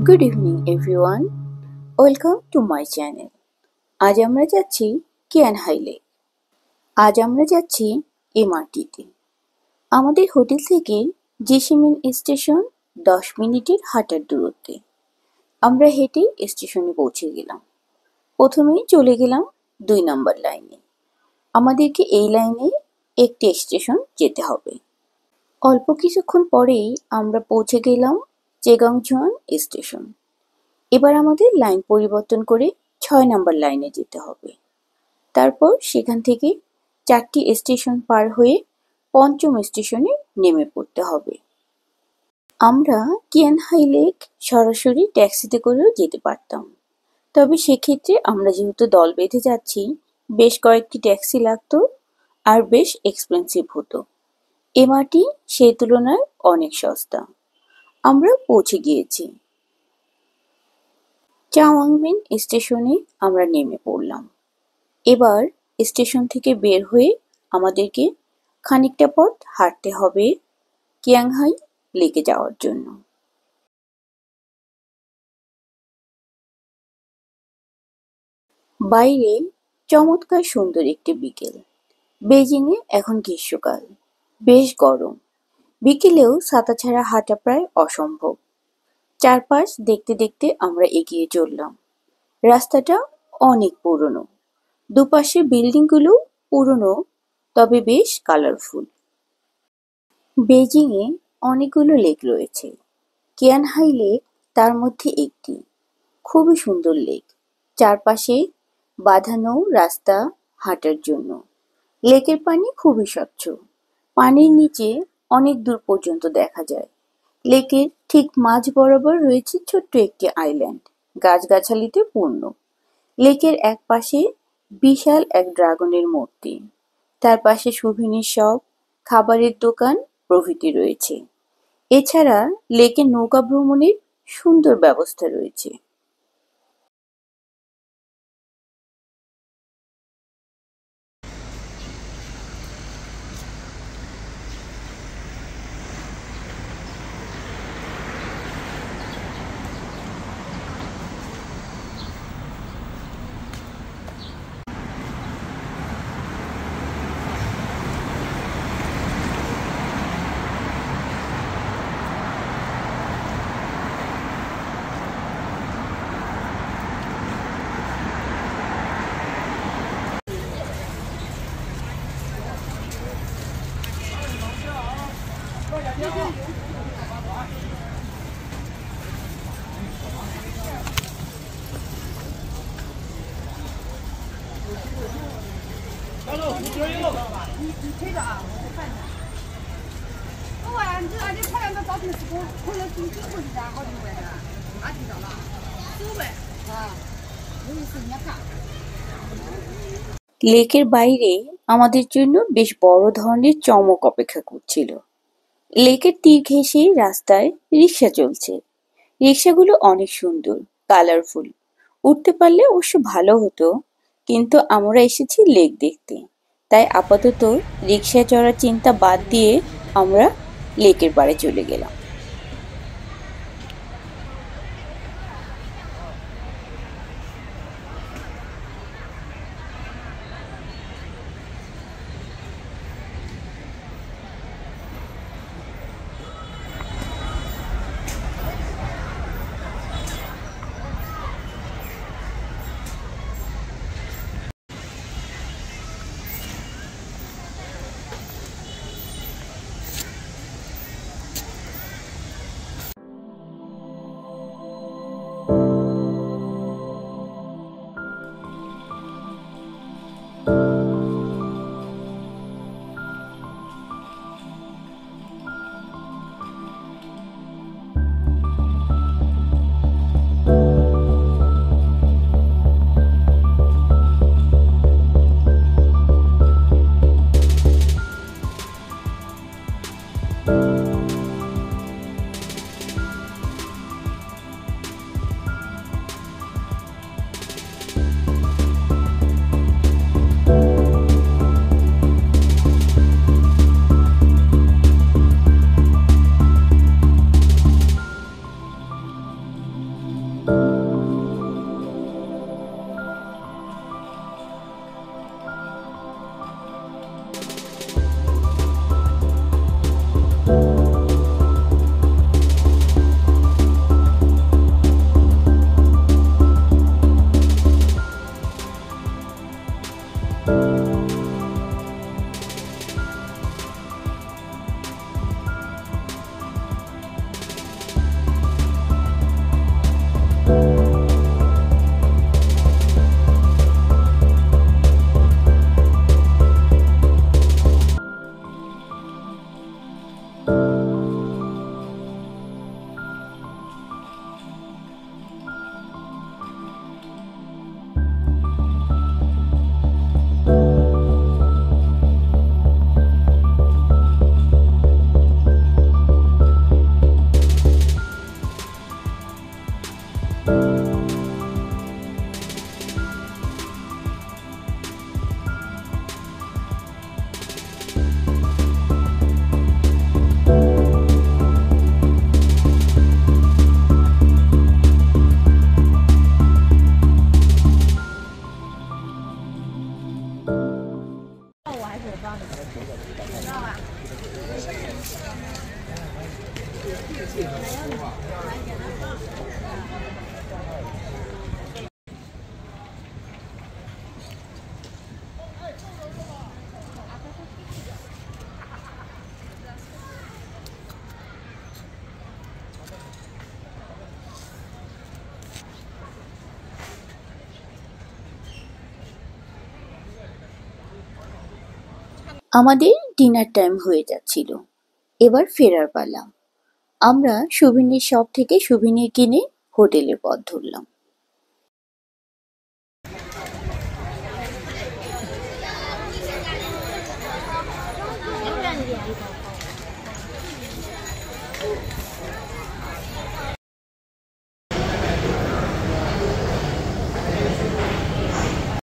Good evening everyone. Welcome to my channel. আজ আমরা যাচ্ছি কিয়ান হাই লেক। আজ আমরা যাচ্ছি এমআরটিতে। আমাদের হোটেল থেকে জিসিমিন স্টেশন 10 মিনিটের হাঁটার দূরত্বে। আমরা হেঁটে স্টেশনে পৌঁছে গেলাম। প্রথমেই চলে গেলাম 2 নম্বর লাইনে। আমাদেরকে এই লাইনে একটি স্টেশন যেতে হবে। অল্প কিছুক্ষণ পরেই আমরা পৌঁছে গেলাম চেগংজুয়ান স্টেশন। এবার আমাদের লাইন পরিবর্তন করে 6 নম্বর লাইনে যেতে হবে। তারপর সেখান থেকে 4টি স্টেশন পার হয়ে 5ম স্টেশনে নেমে পড়তে হবে। আমরা কিয়ান হাই লেক সরাসরি ট্যাক্সিতে করেও যেতে পারতাম, তবে সেক্ষেত্রে আমরা যেহেতু দল বেঁধে যাচ্ছি বেশ কয়েকটি ট্যাক্সি লাগতো আর বেশ এক্সপেন্সিভ হতো। এমআরটি সেই তুলনায় অনেক সস্তা। আমরা পৌঁছে গিয়েছি। চাওয়াংমিন স্টেশনে আমরা নেমে পড়লাম। এবার স্টেশন থেকে বের হয়ে আমাদেরকে খানিকটা পথ হাঁটতে হবে কিয়াংহাই লেকে যাওয়ার জন্য। বাইরে চমৎকার সুন্দর একটি বিকেল। বেজিংয়ে এখন গ্রীষ্মকাল, বেশ গরম। বিকেলেও ছাতা ছাড়া হাঁটা প্রায় অসম্ভব। চারপাশ দেখতে দেখতে আমরা এগিয়ে চললাম। রাস্তাটা অনেক পুরনো, দুপাশে বিল্ডিংগুলো পুরনো তবে বেশ কালারফুল। বেজিংয়ে অনেকগুলো লেক রয়েছে, কিয়ানহাই লেক তার মধ্যে একটি। খুবই সুন্দর লেক, চারপাশে বাঁধানো রাস্তা হাঁটার জন্য। লেকের পানি খুবই স্বচ্ছ, পানির নিচে অনেক দূর পর্যন্ত দেখা যায়। লেকের ঠিক মাঝ বরাবর রয়েছে ছোট্ট একটি আইল্যান্ড, গাছগাছালিতে পূর্ণ। লেকের এক পাশে বিশাল এক ড্রাগনের মূর্তি, তার পাশে সুভিনির শপ, খাবারের দোকান প্রভৃতি রয়েছে। এছাড়া লেকে নৌকা ভ্রমণের সুন্দর ব্যবস্থা রয়েছে। লেকের বাইরে আমাদের জন্য বেশ বড় ধরনের চমক অপেক্ষা করছিল। লেকের তীর ঘেঁষে রাস্তায় রিক্সা চলছে। রিক্সাগুলো অনেক সুন্দর, কালারফুল। উঠতে পারলে অবশ্য ভালো হতো, কিন্তু আমরা এসেছি লেক দেখতে, তাই আপাতত রিক্সায় চড়ার চিন্তা বাদ দিয়ে আমরা লেকের পাড়ে চলে গেলাম। আমাদের ডিনার টাইম হয়ে যাচ্ছিল, এবার ফেরার পালা। আমরা সুভিনির শপ থেকে সুভিনির কিনে হোটেলের পথ ধরলাম।